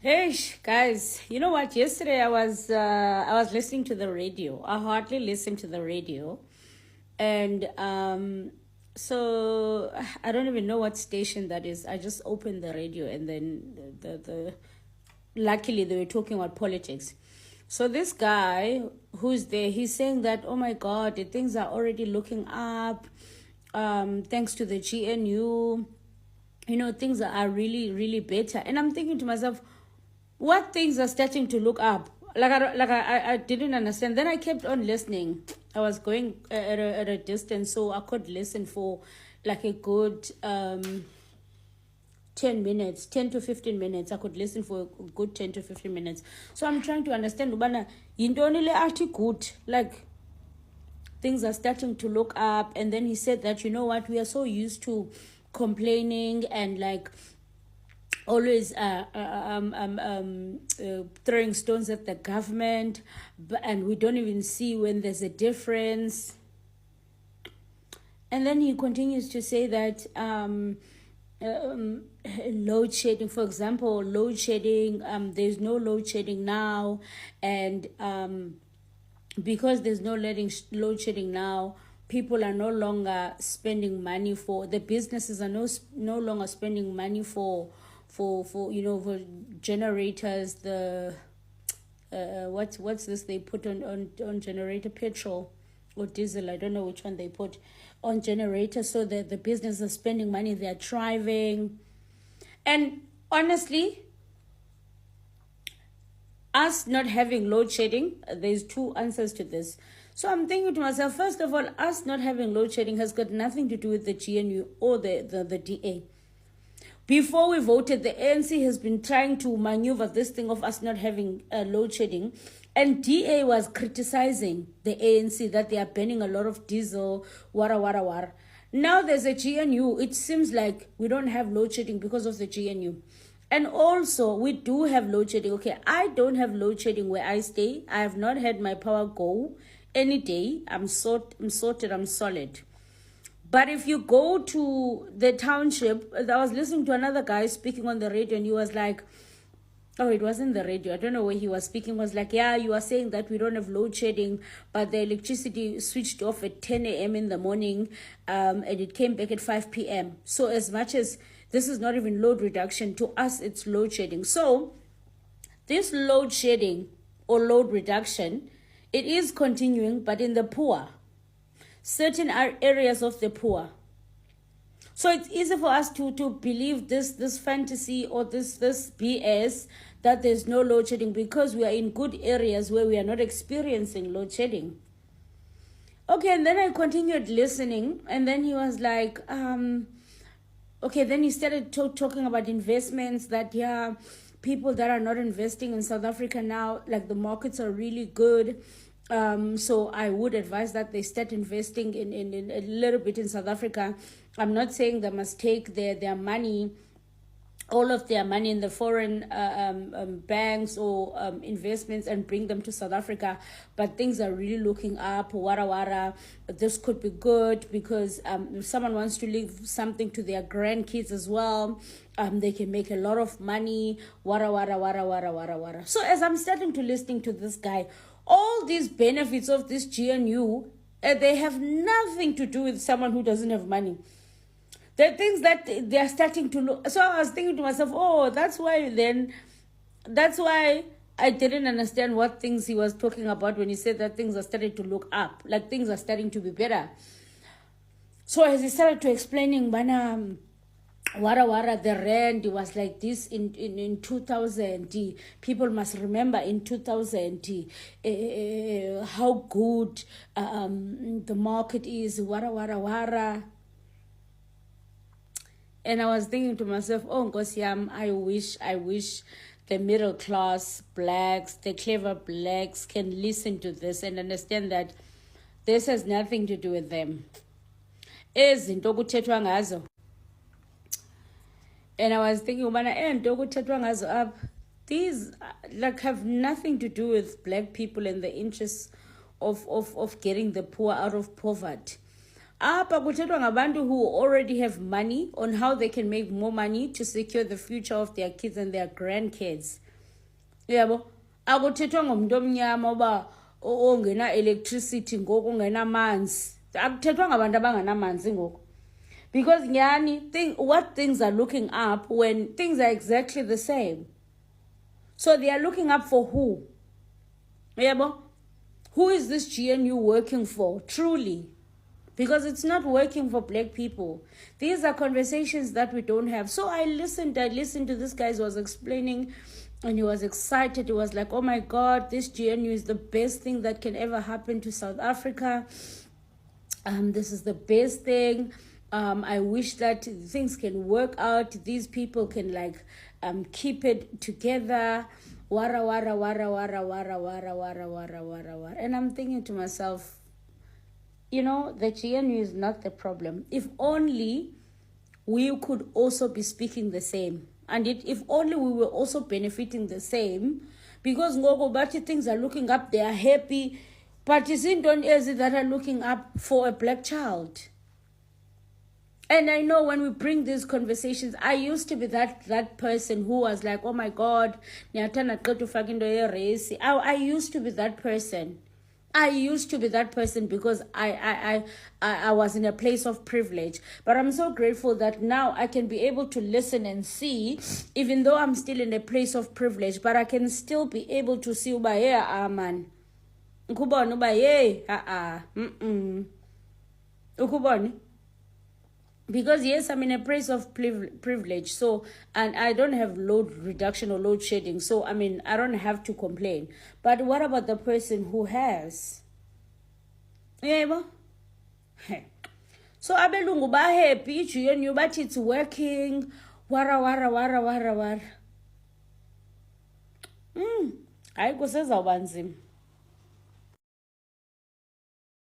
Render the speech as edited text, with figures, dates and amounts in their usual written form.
Hey guys, you know what? Yesterday I was listening to the radio. I hardly listen to the radio, and so I don't even know what station that is. I just opened the radio, and then the luckily they were talking about politics. So this guy who's there, he's saying that, oh my God, the things are already looking up, thanks to the GNU. Things are really, really better. And I'm thinking to myself, what things are starting to look up? I didn't understand. Then I kept on listening. I was going at a distance, so I could listen for like a good 10 minutes, 10 to 15 minutes. I could listen for a good 10 to 15 minutes. So I'm trying to understand, good, like things are starting to look up. And then he said that, you know what, we are so used to complaining and like always throwing stones at the government, and we don't even see when there's a difference. And then he continues to say that load shedding, for example, load shedding, there's no load shedding now, and because there's no load shedding now, people are no longer spending money for the businesses are no longer spending money for for generators. The what's this they put on generator, petrol or diesel, I don't know which one they put on generator, so that the business is spending money, they're thriving. And honestly, us not having load shedding, there's two answers to this. So I'm thinking to myself, first of all, us not having load shedding has got nothing to do with the GNU or the DA. Before we voted, the ANC has been trying to maneuver this thing of us not having load shedding. And DA was criticizing the ANC that they are banning a lot of diesel, wara. Now there's a GNU. It seems like we don't have load shedding because of the GNU. And also, we do have load shedding. Okay, I don't have load shedding where I stay. I have not had my power go any day. I'm sorted, I'm solid. But if you go to the township, I was listening to another guy speaking on the radio, and he was like, oh, it wasn't the radio, I don't know where he was speaking, was like, yeah, you are saying that we don't have load shedding, but the electricity switched off at 10 a.m. in the morning, and it came back at 5 p.m. So as much as this is not even load reduction, to us it's load shedding. So this load shedding or load reduction, it is continuing, but in the poor, certain areas of the poor. So it's easy for us to believe this fantasy or this BS that there's no load shedding, because we are in good areas where we are not experiencing load shedding. Okay, and then I continued listening, and then he was like, okay, then he started talking about investments, that, yeah, people that are not investing in South Africa now, like the markets are really good. So I would advise that they start investing in a little bit in South Africa. I'm not saying they must take their money, all of their money in the foreign banks or investments, and bring them to South Africa. But things are really looking up. Wara. This could be good, because if someone wants to leave something to their grandkids as well, they can make a lot of money. Wara. So as I'm starting to listening to this guy, all these benefits of this GNU, they have nothing to do with someone who doesn't have money. There are things that they are starting to look. So I was thinking to myself, oh, that's why I didn't understand what things he was talking about when he said that things are starting to look up, like things are starting to be better. So as he started to explaining, Wara, the rand was like this in 2000. People must remember in 2000 how good the market is. Wara. And I was thinking to myself, oh, Nkosiyam, I wish the middle class blacks, the clever blacks, can listen to this and understand that this has nothing to do with them. Izinto kuthethwa ngazo. And I was thinking, these like have nothing to do with black people and the interests of getting the poor out of poverty. Apha kuthethwa ngabantu who already have money on how they can make more money to secure the future of their kids and their grandkids. yabo akuthethwa ngomuntu omnyama oba ongena electricity ngoku ongena amanzi akuthethwa ngabantu abanganamanzi ngoku because nyani what things are looking up when things are exactly the same. So they are looking up for who? Yabo? Who is this GNU working for, truly? Because it's not working for black people. These are conversations that we don't have. So I listened to this guy who was explaining, and he was excited. He was like, oh my God, this GNU is the best thing that can ever happen to South Africa. This is the best thing. I wish that things can work out. These people can like keep it together. Wara wara wara wara wara wara wara wara wara wara. And I'm thinking to myself, you know, the GNU is not the problem. If only we could also be speaking the same. And if only we were also benefiting the same. Because ngogo bathi things are looking up, they are happy. But it's in that are looking up for a black child. And I know when we bring these conversations, I used to be that person who was like, oh my God, I used to be that person. I used to be that person because I was in a place of privilege. But I'm so grateful that now I can be able to listen and see, even though I'm still in a place of privilege, but I can still be able to see, man. Because yes, I'm in a place of privilege, so, and I don't have load reduction or load shedding, so I mean I don't have to complain. But what about the person who has? Yeah, so abelungu ba happy, GNU, but it's working. Wara wara wara wara wara. Hayi kusezawuba nzima.